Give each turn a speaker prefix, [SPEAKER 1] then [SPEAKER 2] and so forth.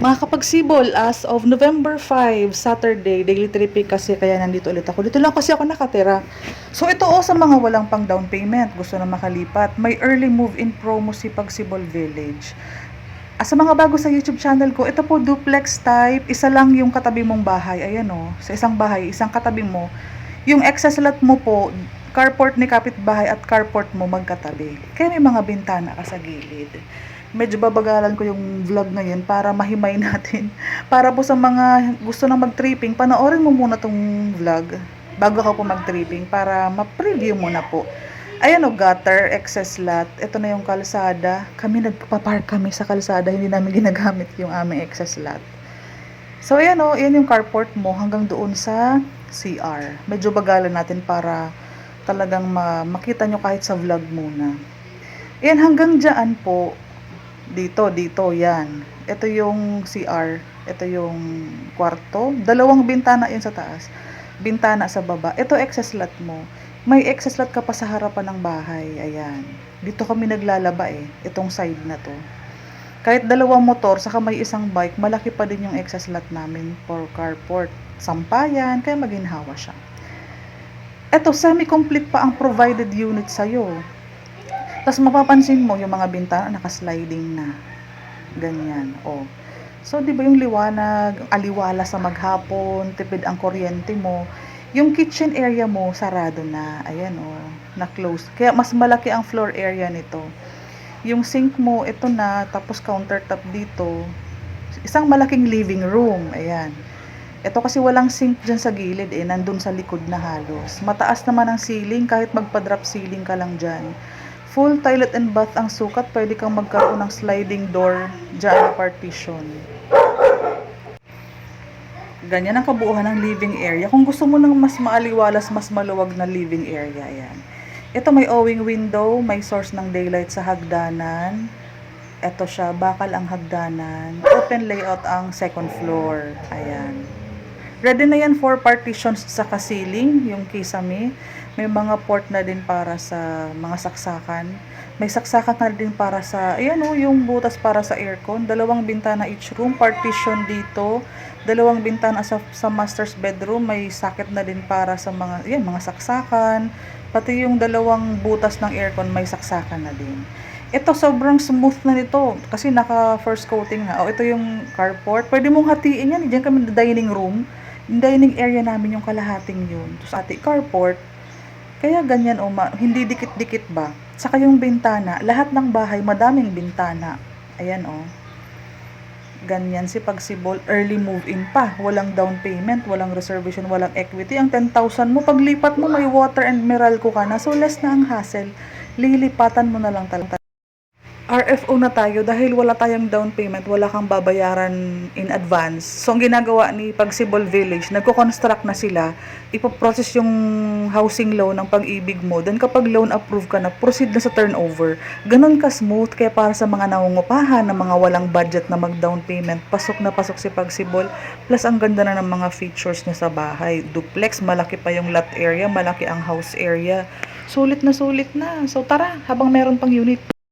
[SPEAKER 1] Mga kapagsibol, as of November 5, Saturday, daily tripping kasi kaya nandito ulit ako. Dito lang kasi ako nakatira. So ito sa mga walang pang down payment, gusto na makalipat. May early move-in promo si Pagsibol Village. Sa mga bago sa YouTube channel ko, ito po duplex type, isa lang yung katabi mong bahay. Ayan sa isang bahay, isang katabi mo. Yung excess lot mo po, carport ni kapitbahay at carport mo magkatabi. Kaya may mga bintana ka sa gilid. Medyo babagalan ko yung vlog ngayon para mahimay natin. Para po sa mga gusto nang mag-tripping, panoorin mo muna tong vlog bago ka po mag-tripping para ma-preview mo na po. Ayan gutter, excess lot. Ito na yung kalsada. Kami nagpapark kami sa kalsada, hindi namin ginagamit yung aming excess lot. So ayan yan yung carport mo hanggang doon sa CR. Medyo bagalan natin para talagang makita nyo kahit sa vlog muna. Ayan, hanggang dyan po, dito, yan. Ito yung CR, ito yung kwarto. Dalawang bintana yun sa taas, bintana sa baba. Ito excess lot mo. May excess lot ka pa sa harapan ng bahay. Ayan. Dito kami naglalaba itong side na to. Kahit dalawang motor, saka may isang bike, malaki pa din yung excess lot namin for carport. Sampayan, kaya maginhawa siya. Ito, semi-complete pa ang provided unit sa'yo. Tapos mapapansin mo yung mga bintana naka-sliding na. Ganyan, So, di ba yung liwanag, aliwala sa maghapon, tipid ang kuryente mo. Yung kitchen area mo, sarado na. Ayan, na-close. Kaya mas malaki ang floor area nito. Yung sink mo, ito na, tapos countertop dito. Isang malaking living room. Ayan. Ito kasi walang sink dyan sa gilid nandun sa likod na halos. Mataas naman ang ceiling, kahit magpa-drop ceiling ka lang dyan. Full toilet and bath ang sukat, pwede kang magkaroon ng sliding door dyan na partition. Ganyan ang kabuuan ng living area. Kung gusto mo ng mas maaliwalas, mas maluwag na living area, ayan. Ito may owing window, may source ng daylight sa hagdanan. Ito siya, bakal ang hagdanan. Open layout ang second floor, ayan. Ready na yan for partitions sa ceiling, yung kisame. May mga port na din para sa mga saksakan. May saksakan na din para sa, yung butas para sa aircon. Dalawang bintana each room, partition dito. Dalawang bintana sa master's bedroom. May socket na din para sa mga saksakan. Pati yung dalawang butas ng aircon, may saksakan na din. Ito, sobrang smooth na nito. Kasi naka first coating na. Ito yung carport. Pwede mong hatiin yan. Diyan kami dining room. Yung dining area namin yung kalahating yun. Tapos ati carport. Kaya ganyan hindi dikit-dikit ba? Saka yung bintana, lahat ng bahay madaming bintana. Ayan Ganyan si Pagsibol, early move-in pa. Walang down payment, walang reservation, walang equity. Ang 10,000 mo, paglipat mo may water and Meralco ka na. So less na ang hassle. Lilipatan mo na lang talaga. RFO na tayo dahil wala tayong down payment, wala kang babayaran in advance. So, ang ginagawa ni Pagsibol Village, nagko-construct na sila, ipoprocess yung housing loan ng Pag-ibig mo. Then, kapag loan approve ka na, proceed na sa turnover. Ganon ka-smooth, kaya para sa mga nangungupahan na mga walang budget na mag-down payment, pasok na pasok si Pagsibol. Plus, ang ganda na ng mga features niya sa bahay. Duplex, malaki pa yung lot area, malaki ang house area. Sulit na sulit na. So, tara, habang meron pang unit.